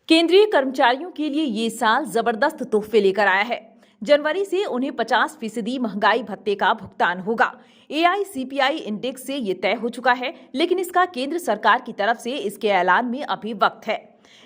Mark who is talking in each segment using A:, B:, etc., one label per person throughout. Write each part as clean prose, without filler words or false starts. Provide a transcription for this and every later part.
A: केंद्रीय कर्मचारियों के लिए ये साल जबरदस्त तोहफे लेकर आया है। जनवरी से उन्हें 50% महंगाई भत्ते का भुगतान होगा। एआईसीपीआई इंडेक्स से ये तय हो चुका है, लेकिन इसका केंद्र सरकार की तरफ से इसके ऐलान में अभी वक्त है।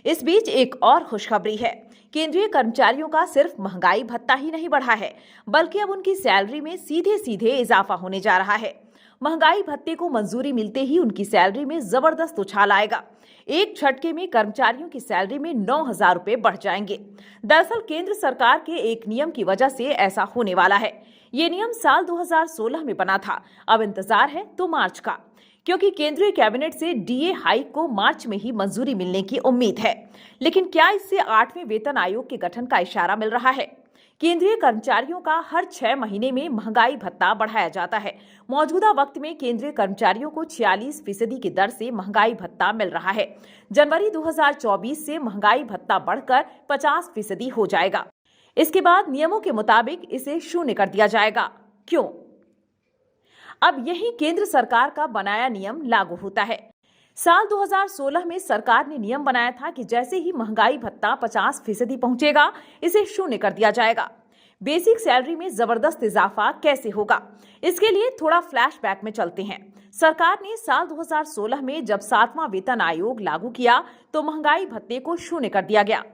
A: इस बीच एक और खुशखबरी है। केंद्रीय कर्मचारियों का सिर्फ महंगाई भत्ता ही नहीं बढ़ा है, बल्कि अब उनकी सैलरी में सीधे सीधे इजाफा होने जा रहा है। महंगाई भत्ते को मंजूरी मिलते ही उनकी सैलरी में जबरदस्त उछाल आएगा। एक झटके में कर्मचारियों की सैलरी में 9,000 रुपए बढ़ जाएंगे। दरअसल केंद्र सरकार के एक नियम की वजह से ऐसा होने वाला है। ये नियम साल 2016 में बना था। अब इंतजार है तो मार्च का, क्योंकि केंद्रीय कैबिनेट से डीए हाइक को मार्च में ही मंजूरी मिलने की उम्मीद है। लेकिन क्या इससे 8वें वेतन आयोग के गठन का इशारा मिल रहा है? केंद्रीय कर्मचारियों का हर 6 महीने में महंगाई भत्ता बढ़ाया जाता है। मौजूदा वक्त में केंद्रीय कर्मचारियों को 46% की दर से महंगाई भत्ता मिल रहा है। जनवरी 2024 से महंगाई भत्ता बढ़कर 50% हो जाएगा। इसके बाद नियमों के मुताबिक इसे शून्य कर दिया जाएगा। क्यों? अब यही केंद्र सरकार का बनाया नियम लागू होता है। साल 2016 में सरकार ने नियम बनाया था कि जैसे ही महंगाई भत्ता 50% पहुंचेगा, इसे शून्य कर दिया जाएगा। बेसिक सैलरी में जबरदस्त इजाफा कैसे होगा, इसके लिए थोड़ा फ्लैशबैक में चलते हैं। सरकार ने साल 2016 में जब 7वां वेतन आयोग लागू किया तो महंगाई भत्ते को शून्य कर दिया गया।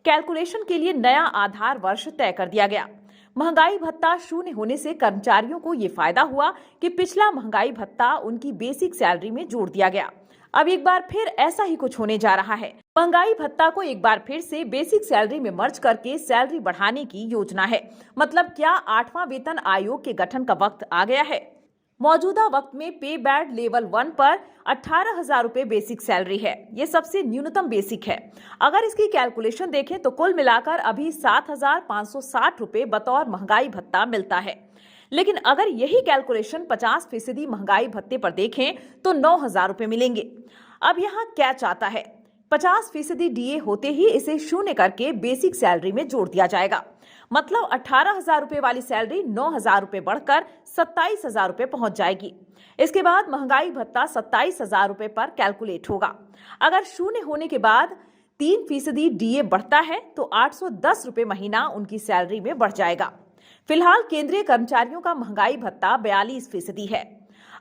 A: कैलकुलेशन के लिए नया आधार वर्ष तय कर दिया गया। महंगाई भत्ता शून्य होने से कर्मचारियों को ये फायदा हुआ कि पिछला महंगाई भत्ता उनकी बेसिक सैलरी में जोड़ दिया गया। अब एक बार फिर ऐसा ही कुछ होने जा रहा है। महंगाई भत्ता को एक बार फिर से बेसिक सैलरी में मर्ज करके सैलरी बढ़ाने की योजना है। मतलब क्या 8वां वेतन आयोग के गठन का वक्त आ गया है? मौजूदा वक्त में पे बैंड लेवल 1 पर 18,000 रुपए बेसिक सैलरी है। ये सबसे न्यूनतम बेसिक है। अगर इसकी कैलकुलेशन देखें तो कुल मिलाकर अभी 7,560 रुपए बतौर महंगाई भत्ता मिलता है। लेकिन अगर यही कैलकुलेशन 50% महंगाई भत्ते पर देखें तो 9,000 रुपए मिलेंगे। अब यहाँ क्या चाहता है? 50% डीए होते ही इसे शून्य करके बेसिक सैलरी में जोड़ दिया जाएगा। मतलब 18,000 रुपए वाली सैलरी 9,000 रुपए बढ़कर 27,000 रुपए पहुंच जाएगी। इसके बाद महंगाई भत्ता 27,000 रुपए पर कैलकुलेट होगा। अगर शून्य होने के बाद 3% डीए बढ़ता है तो 810 रुपए महीना उनकी सैलरी में बढ़ जाएगा। फिलहाल केंद्रीय कर्मचारियों का महंगाई भत्ता 42% है।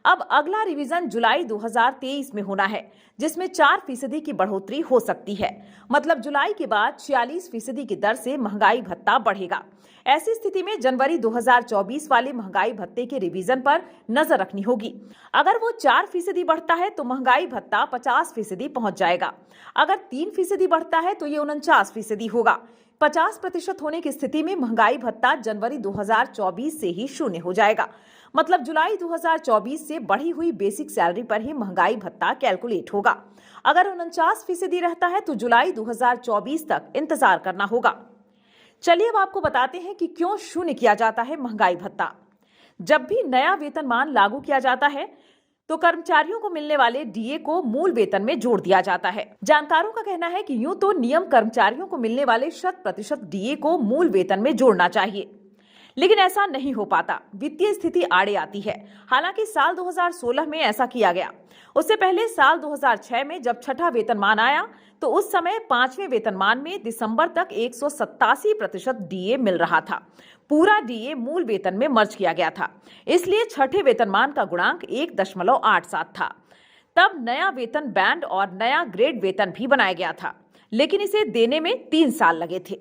A: अब अगला रिवीजन जुलाई 2023 में होना है, जिसमें 4% की बढ़ोतरी हो सकती है। मतलब जुलाई के बाद 46% की दर से महंगाई भत्ता बढ़ेगा। ऐसी स्थिति में जनवरी 2024 वाले महंगाई भत्ते के रिवीजन पर नजर रखनी होगी। अगर वो 4% बढ़ता है तो महंगाई भत्ता 50% पहुंच जाएगा। अगर 3% बढ़ता है तो ये 49% होगा। 50% होने की स्थिति में महंगाई भत्ता जनवरी 2024 से ही शून्य हो जाएगा। मतलब जुलाई 2024 से बढ़ी हुई बेसिक सैलरी पर ही महंगाई भत्ता कैलकुलेट होगा। अगर 49% रहता है तो जुलाई 2024 तक इंतजार करना होगा। चलिए अब आपको बताते हैं कि क्यों शून्य किया जाता है महंगाई भत्ता। जब भी नया वेतनमान लागू किया जाता है तो कर्मचारियों को मिलने वाले डीए को मूल वेतन में जोड़ दिया जाता है। जानकारों का कहना है कि यूं तो नियम कर्मचारियों को मिलने वाले 100% डीए को मूल वेतन में जोड़ना चाहिए, लेकिन ऐसा नहीं हो पाता। वित्तीय स्थिति आड़े आती है। हालांकि साल 2016 में ऐसा किया गया। उससे पहले साल 2006 में जब 6ठा वेतनमान आया तो उस समय 5वें वेतनमान में दिसंबर तक 187% डीए मिल रहा था। पूरा डीए मूल वेतन में मर्ज किया गया था। इसलिए 6ठे वेतनमान का गुणांक 1.87 था। तब नया वेतन बैंड और नया ग्रेड वेतन भी बनाया गया था, लेकिन इसे देने में 3 साल लगे थे।